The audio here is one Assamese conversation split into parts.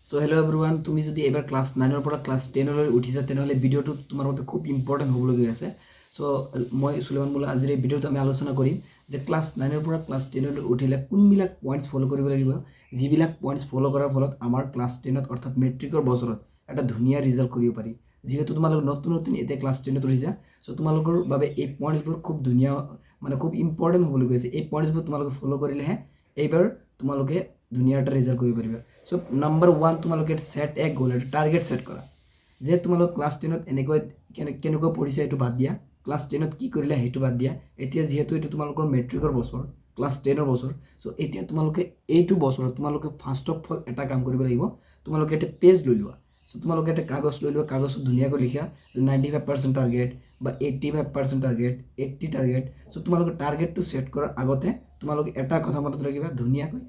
সো হেল্ল' এভৰিৱান, তুমি যদি এবাৰ ক্লাছ 9ৰ পৰা ক্লাছ 10লৈ উঠিছা তেনেহ'লে ভিডিঅ'টো তোমাৰ বাবে খুব ইম্পৰ্টেণ্ট হ'বলগীয়া আছে। চ' মই সুলেমান বোলা আজিৰ এই ভিডিঅ'ত আমি আলোচনা কৰিম যে ক্লাছ 9ৰ পৰা ক্লাছ 10লৈ উঠিলে কোনবিলাক পইণ্টছ ফ'ল' কৰিব লাগিব, যিবিলাক পইণ্টছ ফ'ল' কৰাৰ ফলত আমাৰ ক্লাছ 10ত অৰ্থাৎ মেট্ৰিকৰ বছৰত এটা ধুনীয়া ৰিজাল্ট কৰিব পাৰি। যিহেতু তোমালোক নতুন এতিয়া ক্লাছ 10ত উঠিছা, চ' তোমালোকৰ বাবে এই পইণ্টছবোৰ খুব ধুনীয়া খুব ইম্পৰ্টেণ্ট হ'বলগীয়া আছে। এই পইণ্টছবোৰ তোমালোকে ফ'ল' কৰিলেহে এইবাৰ তোমালোকে ধুনীয়া এটা ৰিজাল্ট কৰিব পাৰিবা। চ' নাম্বাৰ 1, তোমালোকে ছেট এ গ'ল, এটা টাৰ্গেট ছেট কৰা যে তোমালোক ক্লাছ 10ত কেনেকৈ পঢ়িছা এইটো বাদ দিয়া, ক্লাছ 10ত কি কৰিলে সেইটো বাদ দিয়া। এতিয়া যিহেতু এইটো তোমালোকৰ মেট্ৰিকৰ বছৰ, ক্লাছ 10ৰ বছৰ, চ' এতিয়া তোমালোকে এইটো বছৰত তোমালোকে ফাৰ্ষ্ট অফ অল এটা কাম কৰিব লাগিব। তোমালোকে এটা পেজ লৈ লোৱা। চ' তোমালোকে এটা কাগজ লৈ লোৱা, কাগজত ধুনীয়াকৈ লিখা যে 95% টাৰ্গেট বা 85% টাৰ্গেট, 80 টাৰ্গেট। চ' তোমালোকে টাৰ্গেটটো ছেট কৰাৰ আগতে তোমালোকে এটা কথা মনত ৰাখিবা ধুনীয়াকৈ,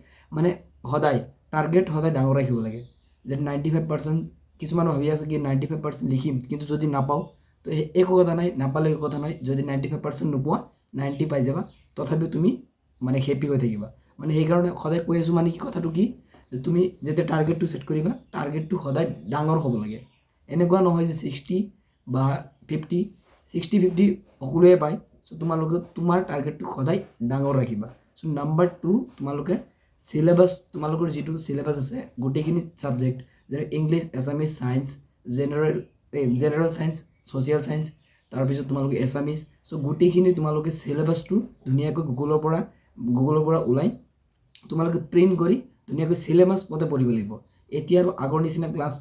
সদায় টাৰ্গেট সদায় ডাঙৰ ৰাখিব লাগে। যে 95%, কিছুমান ভাবি আছে কি 95% লিখিম কিন্তু যদি নাপাওঁ, তো একো কথা নাই, নাপালে একো কথা নাই। যদি 95% নোপোৱা, 90 পাই যাবা, তথাপিও তুমি হেপী হৈ থাকিবা। সেইকাৰণে সদায় কৈ আছোঁ কি কথাটো কি, যে তুমি যেতিয়া টাৰ্গেটটো ছেট কৰিবা, টাৰ্গেটটো সদায় ডাঙৰ হ'ব লাগে। এনেকুৱা নহয় যে 60 বা 50, 60-50 সকলোৱে পায়। চ' তোমালোকে তোমাৰ টাৰ্গেটটো সদায় ডাঙৰ ৰাখিবা। চ' নাম্বাৰ 2, তোমালোকে চিলেবাছ, তোমালোকৰ যিটো চিলেবাছ আছে গোটেইখিনি ছাবজেক্ট, যেনে English, Assamese, science, general science, social science, তাৰপিছত তোমালোকে এছামিছ। চ' গোটেইখিনি তোমালোকে চিলেবাছটো ধুনীয়াকৈ গুগলৰ পৰা ওলাই তোমালোকে প্ৰিণ্ট কৰি ধুনীয়াকৈ চিলেবাছ মতে পঢ়িব লাগিব। এতিয়া আৰু আগৰ নিচিনা ক্লাছ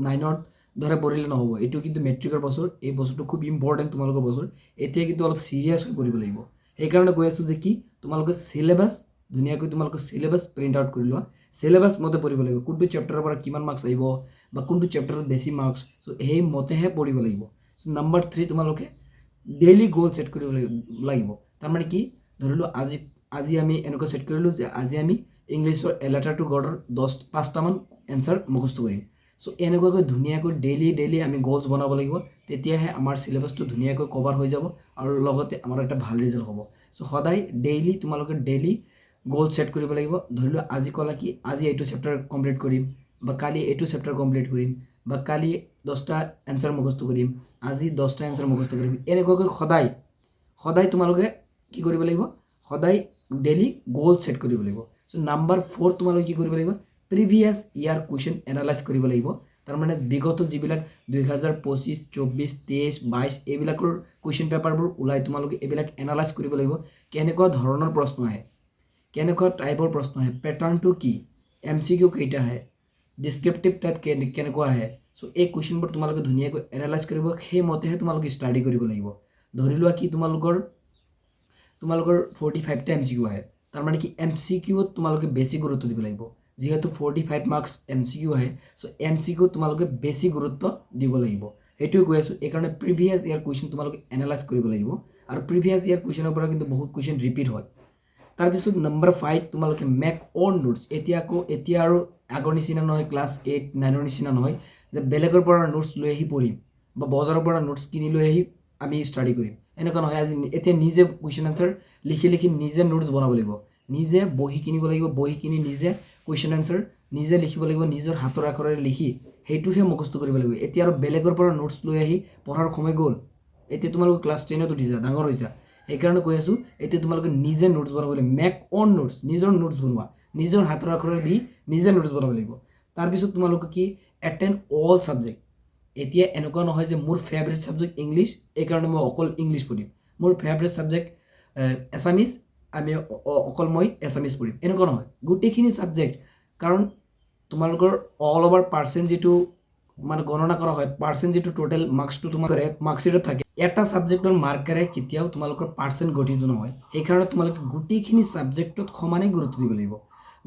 9ৰ দৰে পঢ়িলে নহ'ব। এইটো কিন্তু মেট্ৰিকৰ বছৰ, এই বছৰটো খুব ইম্পৰ্টেণ্ট তোমালোকৰ বছৰ। এতিয়া কিন্তু অলপ চিৰিয়াছ হৈ পঢ়িব লাগিব। সেইকাৰণে কৈ আছোঁ যে কি, তোমালোকে চিলেবাছ ধুনীয়াকৈ চিলেবাছ প্ৰিণ্ট আউট কৰি লোৱা। চিলেবাছ মতে পঢ়িব লাগিব, কোনটো চেপ্টাৰৰ পৰা কিমান মাৰ্কছ আহিব বা কোনটো চেপ্টাৰত বেছি মাৰ্কছ, চ' সেই মতেহে পঢ়িব লাগিব। চ' নাম্বাৰ 3, তোমালোকে ডেইলি গ'ল ছেট কৰিব লাগিব। কি, ধৰি লোৱা আজি আমি এনেকৈ ছেট কৰিলোঁ যে আজি আমি ইংলিছৰ এ লেটাৰ টু গডৰ 5টামান এনচাৰ মুখস্থ কৰিম। চ' এনেকুৱাকৈ ধুনীয়াকৈ ডেইলি আমি গ'লছ বনাব লাগিব। তেতিয়াহে আমাৰ চিলেবাছটো ধুনীয়াকৈ কভাৰ হৈ যাব আৰু লগতে আমাৰ এটা ভাল ৰিজাল্ট হ'ব। চ' সদায় তোমালোকে ডেইলি গ'ল ছেট কৰিব লাগিব। ধৰি লোৱা আজি ক'লা কি, আজি এইটো চেপ্টাৰ কমপ্লিট কৰিম, বা কালি এইটো চেপ্টাৰ কমপ্লিট কৰিম, বা কালি 10টা এনচাৰ মুখস্থ কৰিম, আজি 10টা এনচাৰ মুখস্থ কৰিম। এনেকুৱাকৈ সদায় তোমালোকে কি কৰিব লাগিব, সদায় ডেইলি গ'ল ছেট কৰিব লাগিব। চ' নাম্বাৰ 4, তোমালোকে কি কৰিব লাগিব, প্ৰিভিয়াছ ইয়াৰ কুৱেশ্যন এনালাইজ কৰিব লাগিব। বিগত যিবিলাক 2025, 24, 23, 22 এইবিলাকৰ কুৱেশ্যন পেপাৰবোৰ ওলাই তোমালোকে এইবিলাক এনালাইজ কৰিব লাগিব। কেনেকুৱা ধৰণৰ প্ৰশ্ন আহে, কেনেকুৱা টাইপৰ প্ৰশ্ন আহে, পেটাৰ্ণটো কি, MCQ কেইটা আহে, ডিছক্ৰিপটিভ টাইপ কেনেকুৱা আহে। চ' এই কুৱেশ্যনবোৰ তোমালোকে ধুনীয়াকৈ এনালাইজ কৰিব, সেইমতেহে তোমালোকে ষ্টাডি কৰিব লাগিব। ধৰি লোৱা কি, তোমালোকৰ 45টা MCQ আহে, কি MCQত তোমালোকে বেছি গুৰুত্ব দিব লাগিব। যিহেতু 45 মাৰ্কছ MCQ আহে, চ' MCQ তোমালোকে বেছি গুৰুত্ব দিব লাগিব। সেইটোৱে কৈ আছোঁ। এইকাৰণে প্ৰিভিয়াছ ইয়াৰ কুৱেশ্যন তোমালোকে এনালাইজ কৰিব লাগিব। আৰু প্ৰিভিয়াছ ইয়াৰ কুৱেশ্যনৰ পৰা কিন্তু বহুত কুৱেশ্যন ৰিপিট হয়। তাৰপিছত নাম্বাৰ 5, তোমালোকে মেক অন নোটছ। এতিয়া আৰু আগৰ নিচিনা নহয়, ক্লাছ 8, 9ৰ নিচিনা নহয় যে বেলেগৰ পৰা নোটছ লৈ আহি পঢ়িম বা বজাৰৰ পৰা নোটছ কিনি লৈ আহি আমি ষ্টাডি কৰিম। এনেকুৱা নহয়। এতিয়া নিজে কুৱেশ্যন আনচাৰ লিখি নিজে নোটছ বনাব লাগিব, নিজে বহি কিনিব লাগিব, বহি কিনি নিজে কুৱেশ্যন আনচাৰ নিজে লিখিব লাগিব, নিজৰ হাতৰ আখৰেৰে লিখি সেইটোহে মুখস্থ কৰিব লাগিব। এতিয়া আৰু বেলেগৰ পৰা নোটছ লৈ আহি পঢ়াৰ সময় গ'ল। এতিয়া তোমালোকে ক্লাছ 10ত উঠিছা, ডাঙৰ হৈছা, সেইকাৰণে কৈ আছোঁ এতিয়া তোমালোকে নিজে নোটছ বনাব লাগিব। মেক অন নোটছ, নিজৰ নোটছ বনোৱা, নিজৰ হাতৰ আখৰেৰে দি নিজে নোটছ বনাব লাগিব। তাৰপিছত তোমালোকে কি, এটেণ্ড অল ছাবজেক্ট। এতিয়া এনেকুৱা নহয় যে মোৰ ফেভৰেট ছাবজেক্ট ইংলিছ, এইকাৰণে মই অকল ইংলিছ পঢ়িম। মোৰ ফেভৰেট ছাবজেক্ট এছামিছ, মই এছামিছ পঢ়িম। এনেকুৱা নহয়, গোটেইখিনি ছাবজেক্ট। কাৰণ তোমালোকৰ অল অভাৰ পাৰ্চেণ্ট যিটো গণনা কৰা হয়, পাৰ্চেণ্ট যিটো টোটেল মাৰ্কছটো তোমালোকৰ মাৰ্কশ্বিটত থাকে, এটা ছাবজেক্টৰ মাৰ্কাৰে কেতিয়াও তোমালোকৰ পাৰ্চেণ্ট গঠিত নহয়। সেইকাৰণে তোমালোকে গোটেইখিনি ছাবজেক্টত সমানেই গুৰুত্ব দিব লাগিব।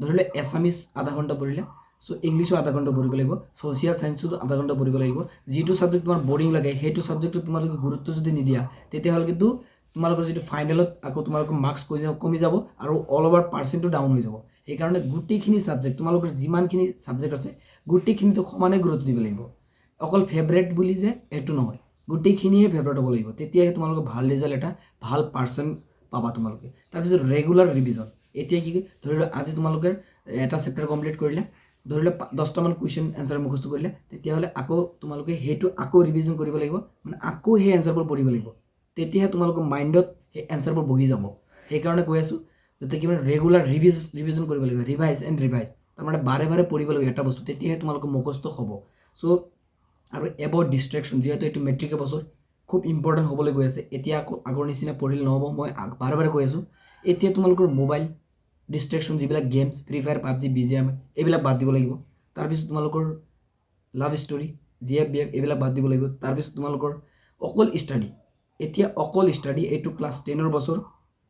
ধৰি লোৱা এছামিছ আধা ঘণ্টা পঢ়িলে, চ' ইংলিছো আধা ঘণ্টা পঢ়িব লাগিব, ছ'চিয়েল ছায়েন্সো আধা ঘণ্টা পঢ়িব লাগিব। যিটো ছাবজেক্ট তোমাৰ বৰিং লাগে, সেইটো ছাবজেক্টত তোমালোকে গুৰুত্ব যদি নিদিয়া, তেতিয়াহ'লে কিন্তু তোমালোকৰ যিটো ফাইনেলত আকৌ তোমালোকৰ মাৰ্কছ কমি যাব আৰু অল অভাৰ পাৰ্চেণ্টটো ডাউন হৈ যাব। সেইকাৰণে গোটেইখিনি ছাবজেক্ট, তোমালোকৰ যিমানখিনি ছাবজেক্ট আছে গোটেইখিনিতো সমানেই গুৰুত্ব দিব লাগিব। অকল ফেভৰেট বুলি যে এইটো নহয়, গোটেইখিনিয়ে ফেভৰেট হ'ব লাগিব। তেতিয়াহে তোমালোকে ভাল ৰিজাল্ট, এটা ভাল পাৰ্চেণ্ট পাবা তোমালোকে। তাৰপিছত ৰেগুলাৰ ৰিভিজন। এতিয়া কি, ধৰি লোৱা আজি তোমালোকে এটা চেপ্টাৰ কমপ্লিট কৰিলে, ধৰি লোৱা 10টামান কুৱেশ্যন এনচাৰ মুখস্থ কৰিলে তেতিয়াহ'লে আকৌ তোমালোকে সেইটো আকৌ ৰিভিজন কৰিব লাগিব, মানে আকৌ সেই এনচাৰবোৰ পঢ়িব লাগিব, তেতিয়াহে তোমালোকৰ মাইণ্ডত সেই এনচাৰবোৰ বহি যাব। সেইকাৰণে কৈ আছোঁ যাতে কি মানে ৰেগুলাৰ ৰিভিজন কৰিব লাগিব, ৰিভাইজ এণ্ড ৰিভাইজ, তাৰমানে বাৰে বাৰে পঢ়িব লাগিব এটা বস্তু, তেতিয়াহে তোমালোকৰ মুখস্থ হ'ব। চ' আৰু এবাউট ডিষ্ট্ৰেকশ্যন, যিহেতু এইটো মেট্ৰিকৰ বছৰ খুব ইম্পৰ্টেণ্ট হ'বলৈ গৈ আছে, এতিয়া আকৌ আগৰ নিচিনা পঢ়িলে নহ'ব, মই বাৰে বাৰে কৈ আছোঁ, এতিয়া তোমালোকৰ মোবাইল ডিষ্ট্ৰেকশ্যন যিবিলাক games, free fire, PUBG, BGM এইবিলাক বাদ দিব লাগিব। তাৰপিছত তোমালোকৰ লাভ ষ্টৰী, GF এইবিলাক বাদ দিব লাগিব। তাৰপিছত তোমালোকৰ অকল ষ্টাডি, এতিয়া অকল ষ্টাডি, এইটো ক্লাছ 10ৰ বছৰ,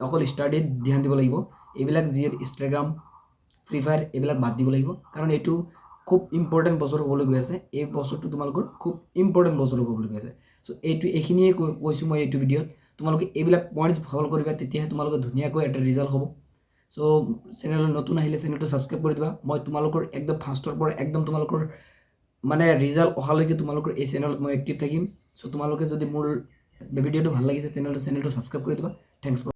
অকল ষ্টাডিত ধ্যান দিব লাগিব। এইবিলাক যি ইনষ্টাগ্ৰাম, ফ্ৰী ফায়াৰ এইবিলাক বাদ দিব লাগিব, কাৰণ এইটো খুব ইম্পৰ্টেণ্ট বছৰ হ'বলৈ গৈ আছে। এই বছৰটো তোমালোকৰ খুব ইম্পৰ্টেণ্ট বছৰ হ'বলৈ গৈ আছে। চ' এইখিনিয়ে কৈছোঁ মই এইটো ভিডিঅ'ত। তোমালোকে এইবিলাক পইণ্টছ ফ'ল' কৰিবা, তেতিয়াহে তোমালোকৰ ধুনীয়াকৈ এটা ৰিজাল্ট হ'ব। চ' চেনেলত নতুন আহিলে চেনেলটো ছাবস্ক্ৰাইব কৰি দিবা। মই তোমালোকৰ একদম ফাৰ্ষ্টৰ পৰা একদম তোমালোকৰ মানে ৰিজাল্ট অহালৈকে তোমালোকৰ এই চেনেলত মই এক্টিভ থাকিম। চ' তোমালোকে যদি মোৰ ভিডিঅ'টো ভাল লাগিছে তেনেহ'লে চেনেলটো ছাবস্ক্ৰাইব কৰি দিবা। Thanks for